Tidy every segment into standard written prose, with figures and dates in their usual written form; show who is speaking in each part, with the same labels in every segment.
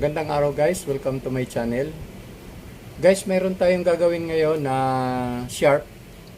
Speaker 1: Magandang araw guys, welcome to my channel. Guys, meron tayong gagawin ngayon na sharp,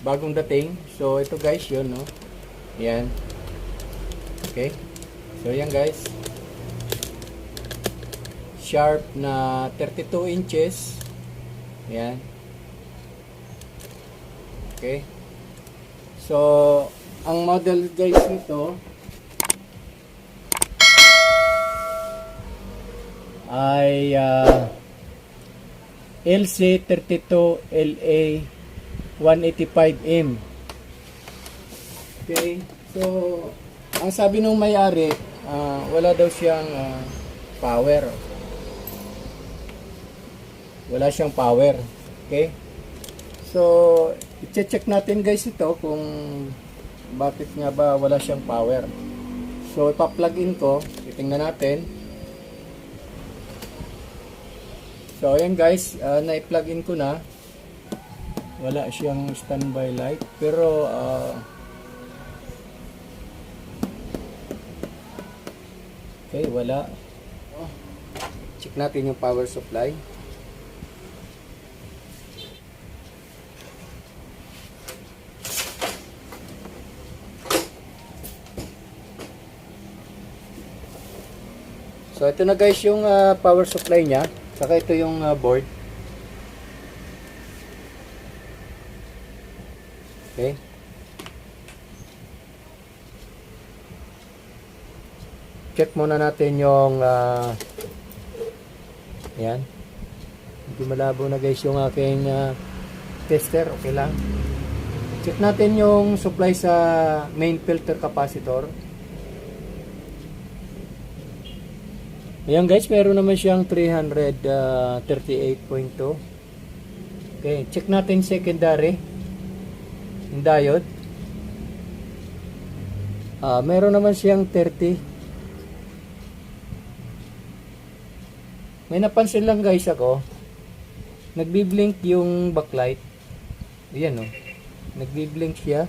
Speaker 1: bagong dating. So ito guys, yun no. Yan. Okay. So yan guys. Sharp na 32 inches. Yan. Okay. So ang model guys nito ay LC32LA 185M. Okay, so ang sabi nung may-ari, wala daw siyang power. Wala siyang power. Okay, so i-check natin guys ito kung bakit nga ba wala siyang power. So ipa-plug in ko, titingnan natin. So ayan guys, na-plug in ko na. Wala siyang standby light, pero okay, wala. Check natin yung power supply. So ito na guys yung power supply niya. Saka ito yung board. Okay. Check muna natin yung ayan. Hindi malabo na guys yung aking tester. Okay lang. Check natin yung supply sa main filter capacitor. Ayan guys, meron naman siyang 338.2. Okay, check natin secondary yung diode. Meron naman siyang 30. May napansin lang guys ako, nagbi-blink yung backlight. Ayan o, nagbi-blink siya.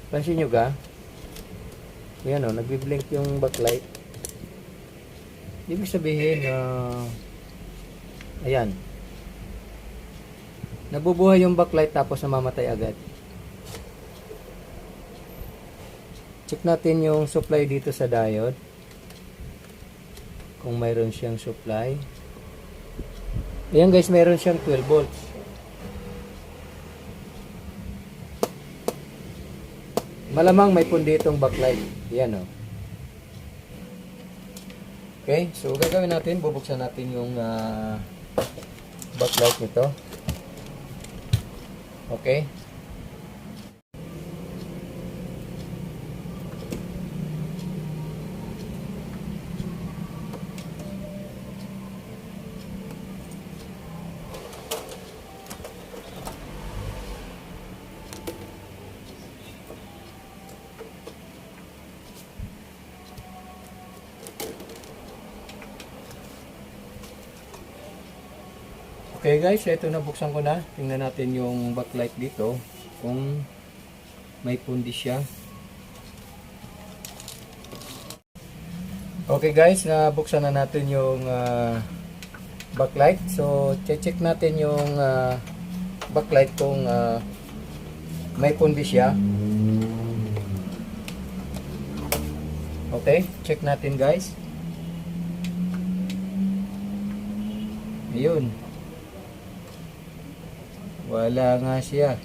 Speaker 1: Pansin nyo ga? Ayan o, nagbi-blink yung backlight. Ibig sabihin, ayan, nabubuhay yung backlight tapos namamatay agad. Check natin yung supply dito sa diode. Kung mayroon siyang supply. Ayan guys, mayroon siyang 12 volts. Malamang may pundi itong backlight. Ayan o. Okay, so gagawin natin, bubuksan natin yung backlight nito. Okay. Okay guys, ito nabuksan ko na. Tingnan natin yung backlight dito kung may pundi siya. Okay guys, nabuksan na natin yung backlight. So check natin yung backlight kung may pundi siya. Okay, check natin guys. Ayun. Wala nga siya.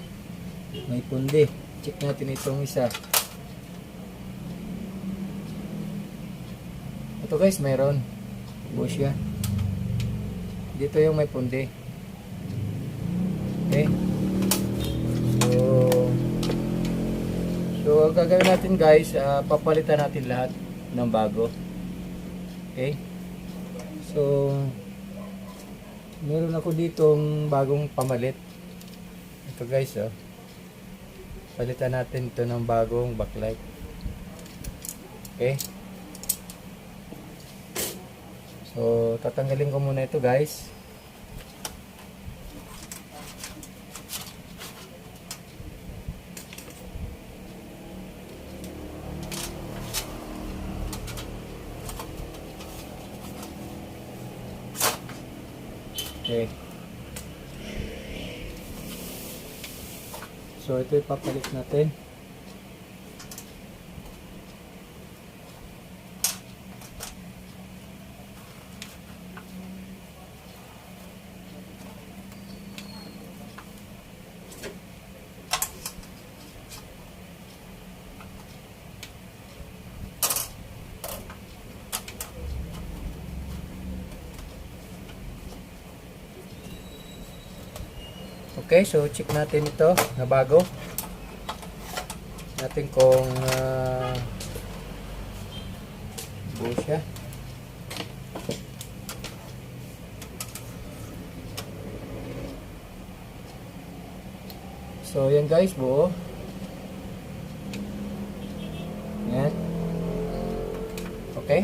Speaker 1: May pundi. Check natin itong isa. Ito guys, mayroon. Buo siya. Dito yung may pundi. Okay. So ang gagawin natin guys, papalitan natin lahat ng bago. Okay. So meron ako ditong bagong pamalit. Ito guys, palitan natin ito ng bagong backlight. Okay. So tatanggalin ko muna ito guys. Okay. So ito ipapalit natin. Okay, so check natin ito na bago. Natin kung buo siya. So yan guys, buo. Yan. Okay.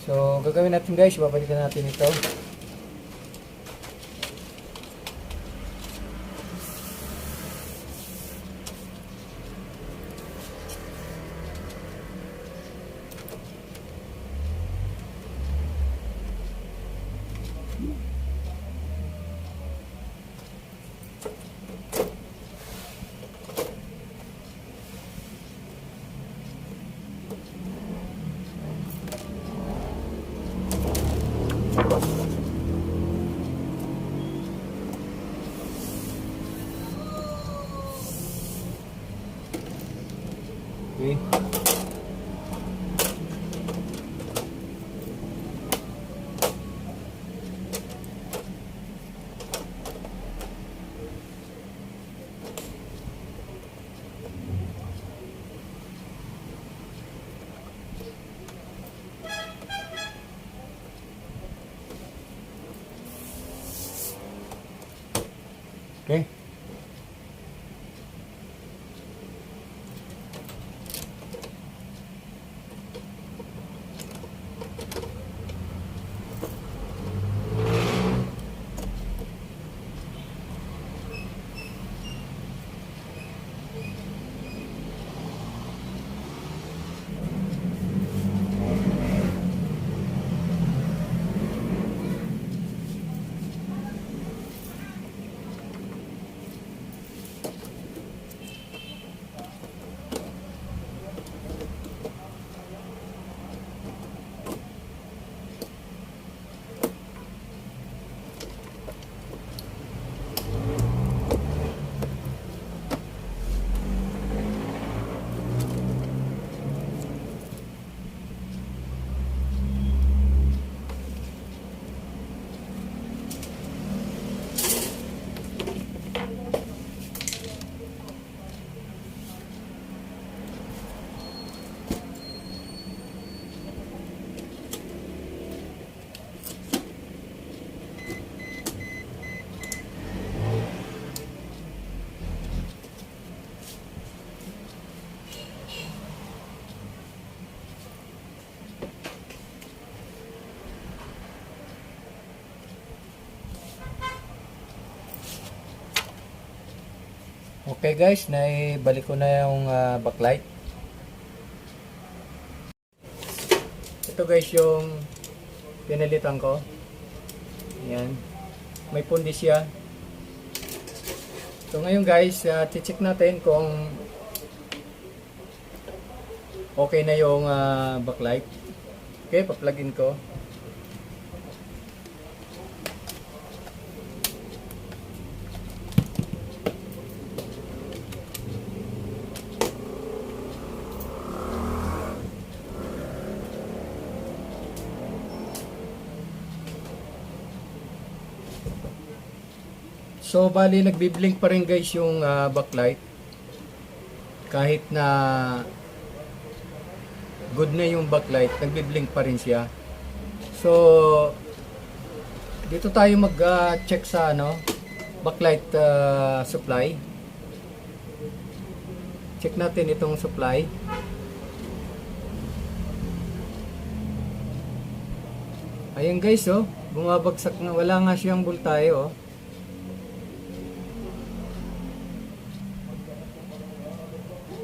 Speaker 1: So, gagawin natin guys, babalikan natin ito. Okay. Okay. Okay guys, naibalik ko na yung backlight. Ito guys yung pinalitan ko. Ayan. May pundi siya. So ngayon guys, check natin kung okay na yung backlight. Okay, pa-plugin ko. So bali nagbi-blink pa rin guys yung backlight kahit na good na yung backlight, nagbi-blink pa rin siya. So dito tayo mag-check sa backlight supply. Check natin itong supply. Ayan guys, bumabagsak na, wala nga siyang voltahe.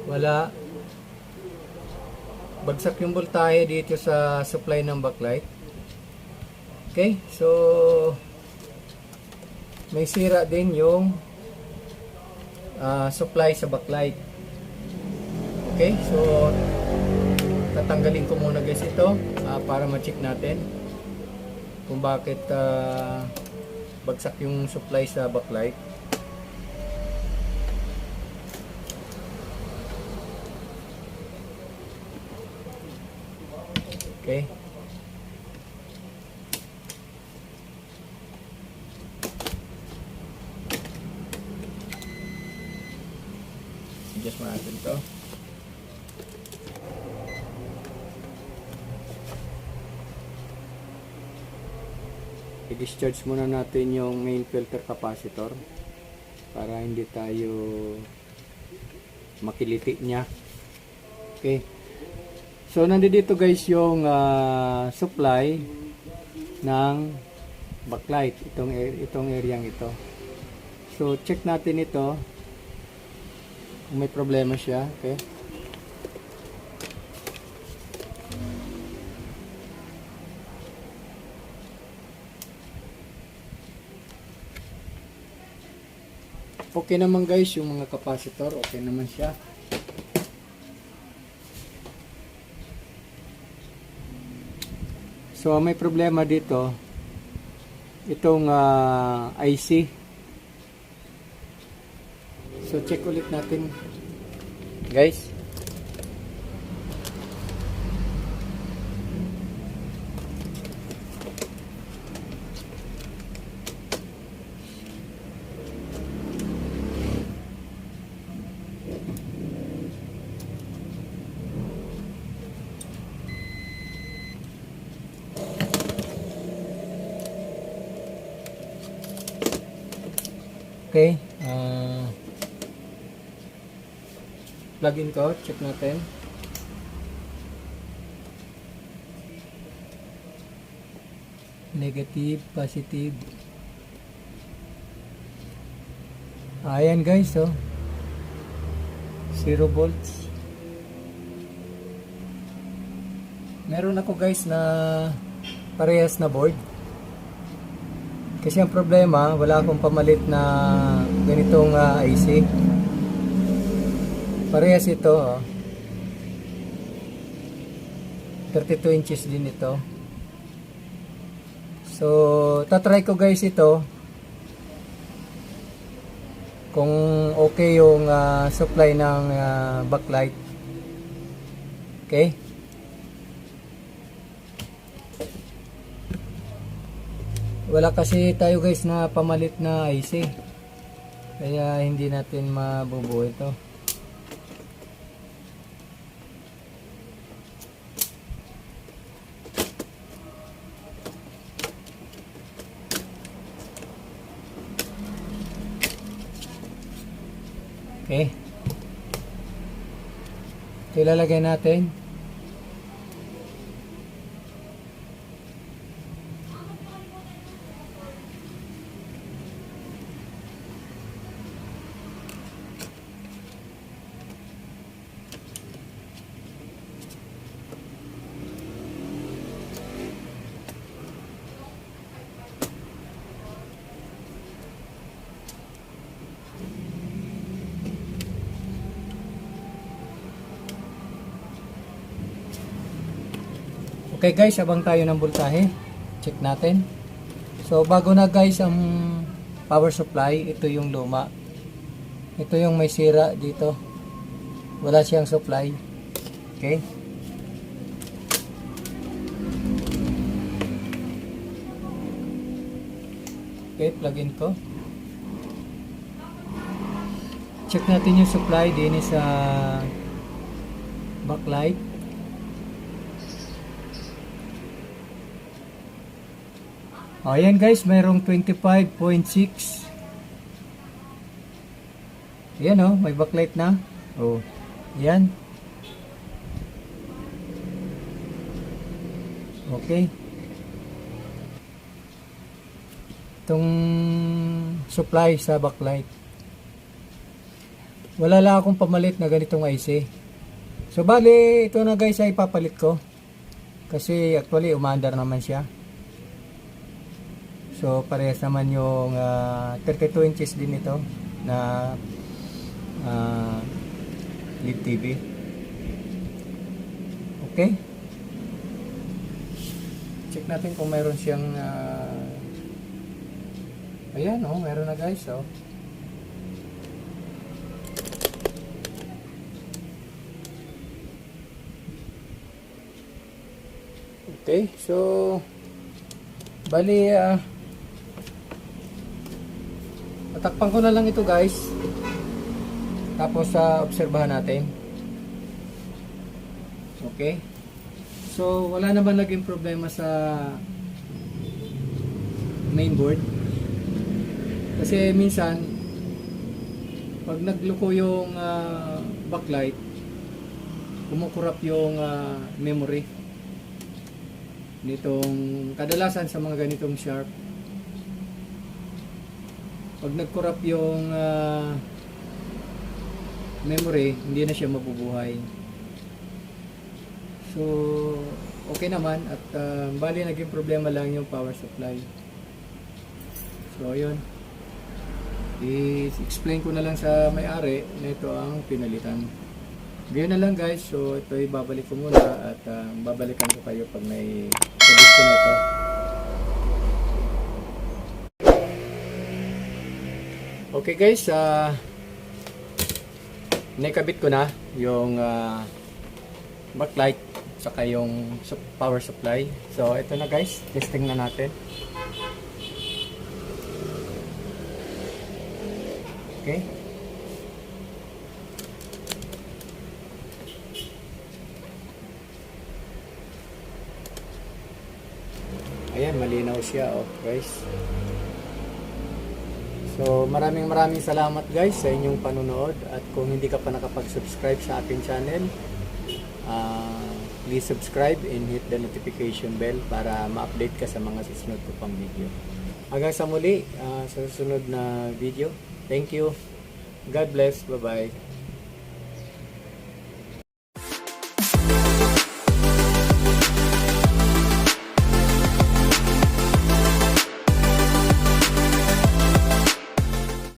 Speaker 1: Wala. Bagsak yung voltahe dito sa supply ng backlight. Okay, so may sira din yung supply sa backlight. Okay, so tatanggalin ko muna guys ito para ma-check natin kung bakit bagsak yung supply sa backlight. Okay. Adjust mo natin ito. I-discharge muna natin yung main filter capacitor para hindi tayo makiliti niya. Okay. So nandito guys yung supply ng backlight, itong area ito. So check natin ito kung may problema siya. Okay. Okay naman guys yung mga capacitor, okay naman siya. So may problema dito itong IC. So check ulit natin guys. Okay, plug in ko, check natin. Negative, positive. Ayan guys, oh. 0 volts. Meron ako guys na parehas na board. Kasi ang problema, wala akong pamalit na ganitong IC. Parehas ito, oh. 32 inches din ito. So, tatry ko guys ito. Kung okay yung supply ng backlight. Okay? Wala kasi tayo guys na pamalit na IC. Kaya hindi natin mabubuo ito. Okay. Ito ilalagay natin. Okay guys, abang tayo ng voltahe. Check natin. So bago na guys ang power supply, ito yung luma. Ito yung may sira dito. Wala siyang supply. Okay. Okay, plug in ko. Check natin yung supply din sa backlight. Ayan guys, mayroong 25.6. Ayan oh, may backlight na. Oh, ayan. Okay. Itong supply sa backlight. wala lang akong pamalit na ganitong IC. So bali, ito na guys ay ipapalit ko. Kasi actually umaandar naman siya. So parehas naman yung 32 inches din ito na LED TV. Okay. Check natin kung mayroon siyang ayan oh, mayroon na guys oh. Okay, so bali tatakpan ko na lang ito guys. Tapos obserbahan natin. Okay. So wala naman naging problema sa mainboard. Kasi minsan pag nagluko yung backlight, kumukurap yung memory nitong, kadalasan sa mga ganitong sharp, pag nagkurap yung memory, hindi na siya mabubuhay. So okay naman at bali naging problema lang yung power supply. So yun, i-explain ko na lang sa may-ari na ito ang pinalitan. Ganyan na lang guys. So ito ibabalik ko muna at babalikan ko kayo pag may sabit ko na ito. Okay guys, nakabit ko na yung backlight saka yung power supply. So ito na guys, testing na natin. Okay. Ayan, malinaw siya oh guys. So maraming salamat guys sa inyong panunood, at kung hindi ka pa nakapag-subscribe sa ating channel, please subscribe and hit the notification bell para ma-update ka sa mga susunod ko pang video. Hanggang sa muli sa susunod na video. Thank you. God bless. Bye-bye.